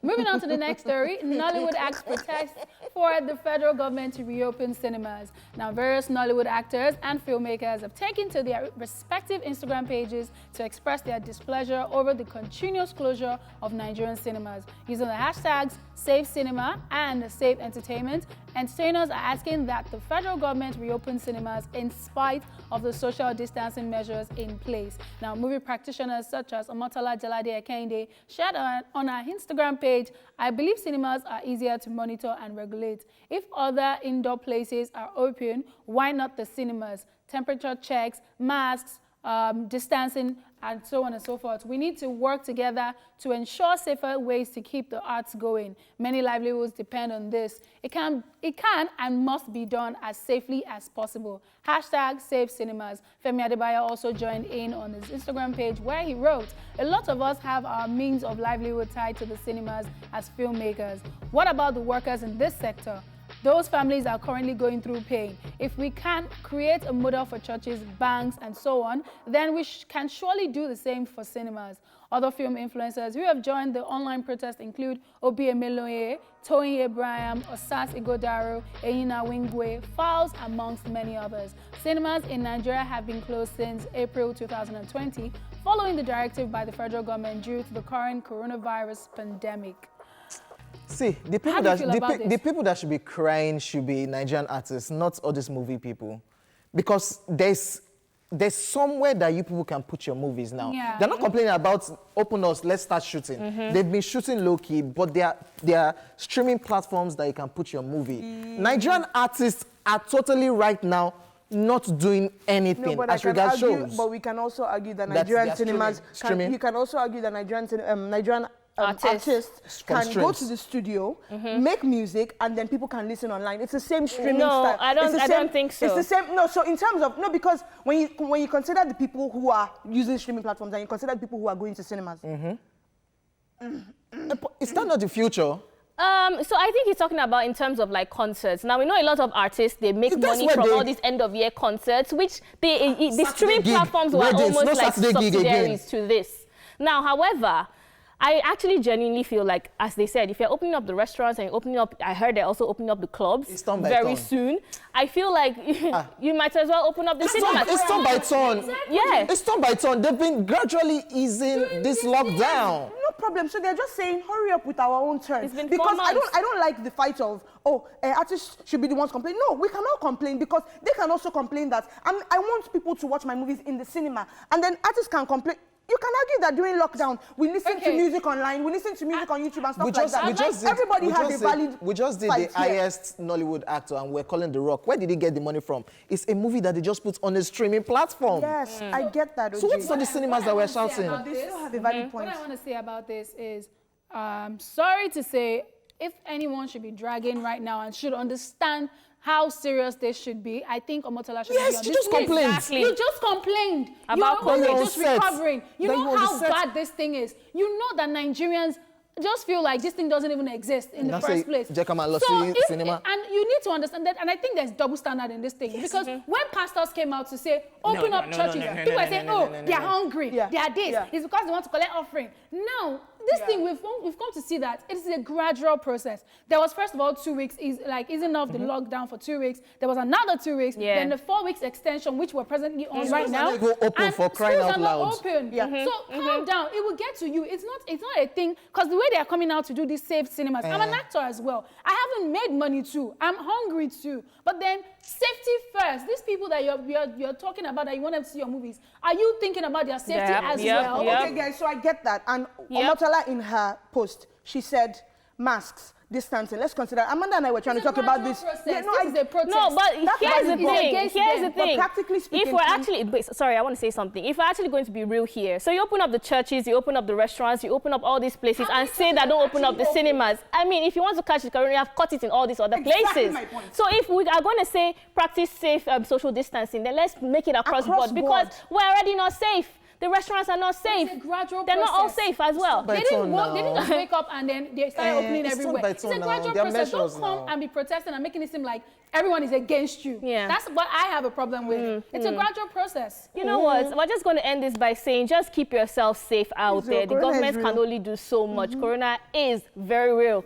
Moving on to the next story, Nollywood acts protest for the federal government to reopen cinemas. Now, various Nollywood actors and filmmakers have taken to their respective Instagram pages to express their displeasure over the continuous closure of Nigerian cinemas. Using the hashtags Save Cinema and Save Entertainment, entertainers are asking that the federal government reopen cinemas in spite of the social distancing measures in place. Now, movie practitioners such as Omotola Jalade-Ekendie shared on our Instagram page, I believe cinemas are easier to monitor and regulate. If other indoor places are open, why not the cinemas? Temperature checks, masks, distancing, and so on and so forth. We need to work together to ensure safer ways to keep the arts going. Many livelihoods depend on this. It can and must be done as safely as possible. Hashtag Save Cinemas. Femi Adebayo also joined in on his Instagram page where he wrote, a lot of us have our means of livelihood tied to the cinemas as filmmakers. What about the workers in this sector? Those families are currently going through pain. If we can create a model for churches, banks, and so on, then we can surely do the same for cinemas. Other film influencers who have joined the online protest include Obi Emeloye, Toyin Abraham, Osas Igodaro, Eyina Wingwe, Fowles, amongst many others. Cinemas in Nigeria have been closed since April 2020, following the directive by the federal government due to the current coronavirus pandemic. See, the people that should be crying should be Nigerian artists, not all these movie people. Because there's somewhere that you people can put your movies now. Yeah. They're not complaining about open us, let's start shooting. They've been shooting low-key, but there are streaming platforms that you can put your movie. Nigerian artists are totally right now not doing anything as regards shows. But we can also argue that Nigerian cinemas... You can also argue that Nigerian artists can go to the studio, make music, and then people can listen online. It's the same streaming style. I don't think so. It's the same. No, so in terms of because when you consider the people who are using streaming platforms and you consider the people who are going to cinemas, is that not the future? So I think he's talking about in terms of like concerts. Now we know a lot of artists, they make money from all these end of year concerts, which the streaming platforms were almost like subsidiaries to this. Now, however, I actually genuinely feel like, as they said, if you're opening up the restaurants and opening up, I heard they're also opening up the clubs very soon. I feel like you might as well open up the cinemas. It's turn by turn. Exactly. Yeah. It's turn by turn. They've been gradually easing this lockdown. No problem. So they're just saying, hurry up with our own turn. It's been because I don't like the fight of, artists should be the ones complaining. No, we cannot complain because they can also complain that I want people to watch my movies in the cinema. And then artists can complain. You can argue that during lockdown, we listen to music online, we listen to music on YouTube and stuff like that. Everybody has a valid We just did the highest Nollywood actor and we're calling The Rock. Where did he get the money from? It's a movie that they just put on a streaming platform. Yes, I get that. So what's all the cinemas that we're shouting? They still have a valid point. What I want to say about this is, sorry to say, if anyone should be dragging right now and should understand how serious this should be, I think Omotola should be on this. You just complained. Exactly. You just complained. About You're just recovering. You know how bad this thing is. You know that Nigerians just feel like this thing doesn't even exist in the first place. Cinema. And you need to understand that, and I think there's double standard in this thing, because when pastors came out to say, open up churches, people are saying, they're hungry, they are this, it's because they want to collect offering. Now, this thing, we've come to see that it is a gradual process. There was, first of all, 2 weeks, easing off the lockdown for 2 weeks. There was another 2 weeks, then the 4 weeks extension, which we're presently on right now. Go open for crying out loud. Open. So calm down. It will get to you. It's not a thing, because the way they are coming out to do these safe cinemas, I'm an actor as well. I haven't made money too. I'm hungry too. But then safety first. These people that you're talking about, that you want them to see your movies, are you thinking about their safety as well? Okay, guys, so I get that. And Omotola, in her post, she said masks, distancing. Let's consider. Amanda and I were trying to talk about this. No, but here's the thing. Here's the thing. Practically speaking, if we're actually, sorry, I want to say something. If we're actually going to be real here, so you open up the churches, you open up the restaurants, you open up all these places, and say that don't open up the cinemas. I mean, if you want to catch the corona, you have caught it in all these other places. So if we are going to say practice safe social distancing, then let's make it across board, because we're already not safe. the restaurants are not safe. It's a gradual They're process. not all safe as well. They didn't just wake up and then they started opening everywhere. It's a gradual process. Don't come and be protesting and making it seem like everyone is against you. Yeah. That's what I have a problem with. It's a gradual process. You know what? We're just going to end this by saying just keep yourself safe out there. The government can only do so much. Corona is very real.